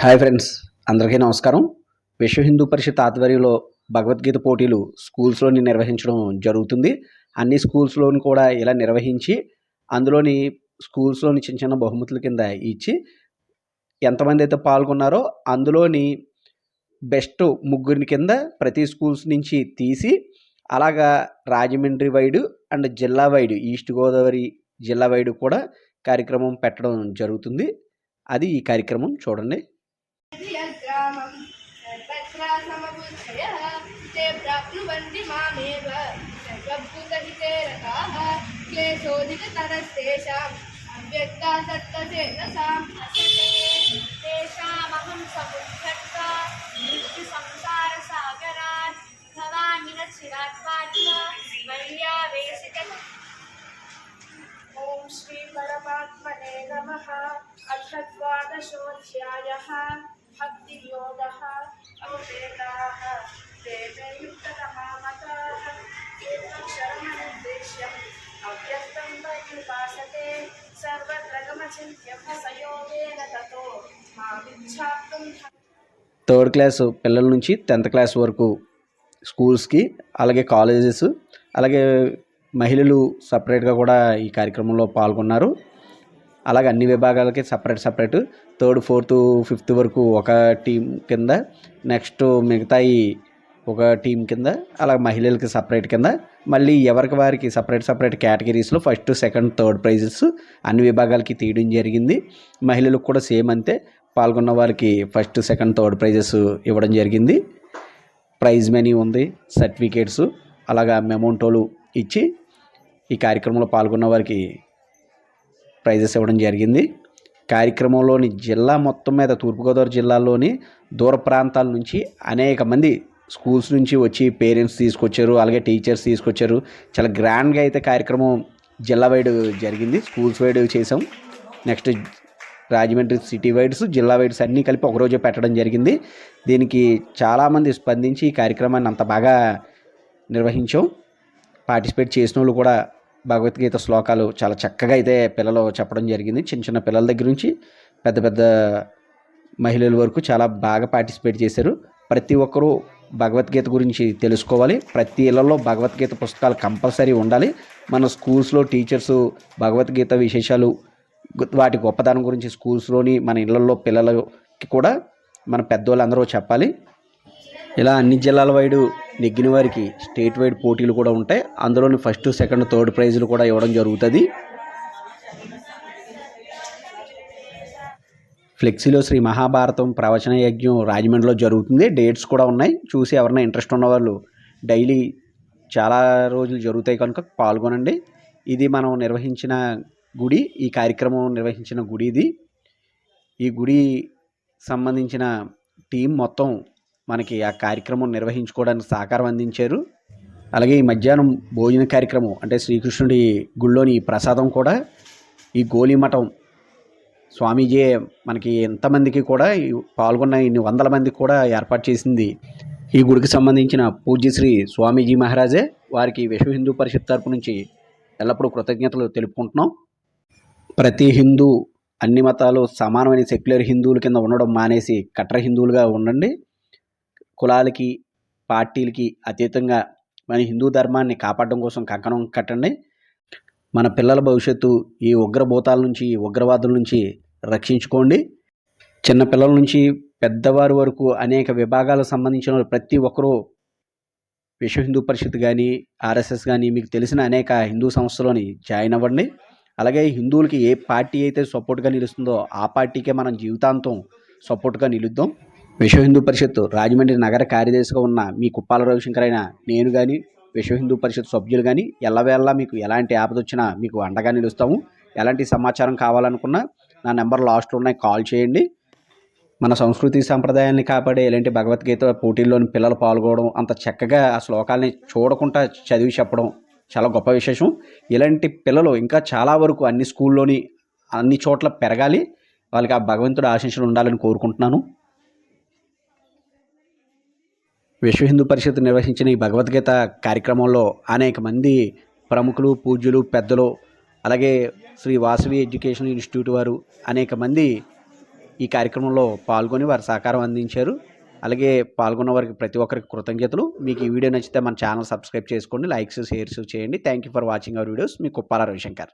Hi friends, అందరికీ నమస్కారం. విశ్వ హిందూ పరిషత్ ఆధ్వర్యంలో భగవద్గీత పోటీలు స్కూల్స్లోని నిర్వహించడం జరుగుతుంది. అన్ని స్కూల్స్లోని కూడా ఇలా నిర్వహించి అందులోని స్కూల్స్లోని చిన్న చిన్న బహుమతుల కింద ఇచ్చి ఎంతమంది అయితే పాల్గొన్నారో అందులోని బెస్ట్ ముగ్గురిని కింద ప్రతి స్కూల్స్ నుంచి తీసి అలాగా రాజమండ్రి వైడ్ అండ్ జిల్లా వైడ్, ఈస్ట్ గోదావరి జిల్లా వైడ్ కూడా కార్యక్రమం పెట్టడం జరుగుతుంది. అది ఈ కార్యక్రమం చూడండి. ग्रामं सर्वत्र समबुद्धयः ते प्राप्नुवन्ति मामेव सर्वभूतहिते रताः क्लेशोऽधिकतरस्तेषाम् अव्यक्तासक्तचेतसाम् तेषामहं समुद्धर्ता मृत्युसंसारसागरात् भवामि न चिरात्मात्मा मय्यावेशितः। ॐ श्री परमात्मने नमः। अथ द्वादशोऽध्यायः। भक्तियोगः। अवपेताः ते मे युक्ततमामताः एकक्षरमनुद्देश्यम् अव्यक्तं पर्युपासते सर्वत्र गमचिन्त्यं सयोगेन ततो मामिच्छाप्तुं। థర్డ్ క్లాస్ పిల్లల నుంచి 10th క్లాస్ వరకు స్కూల్స్కి, అలాగే కాలేజెస్, అలాగే మహిళలు సపరేట్గా కూడా ఈ కార్యక్రమంలో పాల్గొన్నారు. అలాగే అన్ని విభాగాలకి సపరేట్ 3rd, 4th, 5th వరకు ఒక టీం కింద, నెక్స్ట్ మిగతాయి ఒక టీం కింద, అలాగే మహిళలకి సపరేట్ కింద, మళ్ళీ ఎవరికి వారికి separate కేటగిరీస్లో 1st, 2nd, 3rd prices అన్ని విభాగాలకి తీయడం జరిగింది. మహిళలకు కూడా సేమ్ అంతే, పాల్గొన్న వారికి 1st, 2nd, 3rd ప్రైజెస్ ఇవ్వడం జరిగింది. ప్రైజ్ మనీ ఉంది, సర్టిఫికేట్స్, అలాగా మెమోంటోలు ఇచ్చి ఈ కార్యక్రమంలో పాల్గొన్న వారికి ప్రైజెస్ ఇవ్వడం జరిగింది. కార్యక్రమంలోని జిల్లా మొత్తం మీద తూర్పుగోదావరి జిల్లాలోని దూర ప్రాంతాల నుంచి అనేక మంది స్కూల్స్ నుంచి వచ్చి పేరెంట్స్ తీసుకొచ్చారు, అలాగే టీచర్స్ తీసుకొచ్చారు. చాలా గ్రాండ్గా అయితే కార్యక్రమం జిల్లా వైడ్ జరిగింది. స్కూల్స్ వైడ్ చేసాం, నెక్స్ట్ రాజమండ్రి సిటీ వైడ్స్, జిల్లా వైడ్స్ అన్నీ కలిపి ఒకరోజే పెట్టడం జరిగింది. దీనికి చాలామంది స్పందించి ఈ కార్యక్రమాన్ని అంత బాగా నిర్వహించాం. పార్టిసిపేట్ చేసిన వాళ్ళు కూడా భగవద్గీత శ్లోకాలు చాలా చక్కగా అయితే పిల్లలు చెప్పడం జరిగింది. చిన్న పిల్లల దగ్గర నుంచి పెద్ద మహిళల వరకు చాలా బాగా పార్టిసిపేట్ చేశారు. ప్రతి ఒక్కరూ భగవద్గీత గురించి తెలుసుకోవాలి. ప్రతి ఇళ్లలో భగవద్గీత పుస్తకాలు కంపల్సరీ ఉండాలి. మన స్కూల్స్లో టీచర్స్ భగవద్గీత విశేషాలు, వాటి గొప్పతనం గురించి స్కూల్స్లోని మన ఇళ్లలో పిల్లలకి కూడా మన పెద్దవాళ్ళందరూ చెప్పాలి. ఇలా అన్ని జిల్లాల వైడు నెగ్గిన వారికి స్టేట్ వైడ్ పోటీలు కూడా ఉంటాయి. అందులోని 1st, 2nd, 3rd ప్రైజులు కూడా ఇవ్వడం జరుగుతుంది. ఫ్లెక్సీలో శ్రీ మహాభారతం ప్రవచన యజ్ఞం రాజమండ్రిలో జరుగుతుంది. డేట్స్ కూడా ఉన్నాయి. చూసి ఎవరైనా ఇంట్రెస్ట్ ఉన్నవాళ్ళు డైలీ చాలా రోజులు జరుగుతాయి కనుక పాల్గొనండి. ఇది మనం నిర్వహించిన గుడి, ఈ కార్యక్రమం నిర్వహించిన గుడి ఇది. ఈ గుడి సంబంధించిన టీం మొత్తం మనకి ఆ కార్యక్రమం నిర్వహించుకోవడానికి సహకారం అందించారు. అలాగే ఈ మధ్యాహ్నం భోజన కార్యక్రమం అంటే శ్రీకృష్ణుడి గుళ్ళోని ప్రసాదం కూడా ఈ గోళీమఠం స్వామీజీ మనకి ఎంతమందికి కూడా పాల్గొన్న ఇన్ని వందల మందికి కూడా ఏర్పాటు చేసింది ఈ గుడికి సంబంధించిన పూజ్యశ్రీ స్వామీజీ మహారాజే. వారికి విశ్వ హిందూ పరిషత్ తరపు నుంచి ఎల్లప్పుడూ కృతజ్ఞతలు తెలుపుకుంటున్నాం. ప్రతి హిందూ అన్ని మతాలు సమానమైన సెక్యులర్ హిందువుల కింద ఉండడం మానేసి కట్టర్ హిందువులుగా ఉండండి. కులాలకి, పార్టీలకి అతీతంగా మన హిందూ ధర్మాన్ని కాపాడడం కోసం కంకణం కట్టండి. మన పిల్లల భవిష్యత్తు ఈ ఉగ్రభూతాల నుంచి, ఈ ఉగ్రవాదుల నుంచి రక్షించుకోండి. చిన్న పిల్లల నుంచి పెద్దవారి వరకు అనేక విభాగాలకు సంబంధించిన ప్రతి ఒక్కరూ విశ్వ హిందూ పరిషత్ కానీ, RSS కానీ, మీకు తెలిసిన అనేక హిందూ సంస్థలోని జాయిన్ అవ్వండి. అలాగే హిందువులకి ఏ పార్టీ అయితే సపోర్ట్గా నిలుస్తుందో ఆ పార్టీకే మనం జీవితాంతం సపోర్ట్గా నిలుద్దాం. విశ్వ హిందూ పరిషత్ రాజమండ్రి నగర కార్యదర్శిగా ఉన్న మీ కుప్పాల రవిశంకర్ అయిన నేను కానీ, విశ్వ హిందూ పరిషత్ సభ్యులు కానీ ఎల్లవేళలా మీకు ఎలాంటి ఆపద వచ్చినా మీకు అండగా నిలుస్తాము. ఎలాంటి సమాచారం కావాలనుకున్నా నా నెంబర్ లాస్ట్లో ఉన్నాయి, కాల్ చేయండి. మన సంస్కృతి సంప్రదాయాన్ని కాపాడే ఇలాంటి భగవద్గీత పోటీల్లోని పిల్లలు పాల్గొనడం, అంత చక్కగా ఆ శ్లోకాలని చూడకుండా చదివి చెప్పడం చాలా గొప్ప విశేషం. ఇలాంటి పిల్లలు ఇంకా చాలా వరకు అన్ని స్కూల్లోని అన్ని చోట్ల పెరగాలి. వాళ్ళకి ఆ భగవంతుడి ఆశీస్సులు ఉండాలని కోరుకుంటున్నాను. విశ్వ హిందూ పరిషత్ నిర్వహించిన ఈ భగవద్గీత కార్యక్రమంలో అనేక మంది ప్రముఖులు, పూజ్యులు, పెద్దలు, అలాగే శ్రీ వాసవి ఎడ్యుకేషన్ ఇన్స్టిట్యూట్ వారు అనేక మంది ఈ కార్యక్రమంలో పాల్గొని వారి సహకారం అందించారు. అలాగే పాల్గొన్న వారికి ప్రతి ఒక్కరికి కృతజ్ఞతలు. మీకు ఈ వీడియో నచ్చితే మన ఛానల్ సబ్స్క్రైబ్ చేసుకోండి, లైక్స్ షేర్స్ చేయండి. Thank you for watching our videos. Me Kuppala Ravishankar.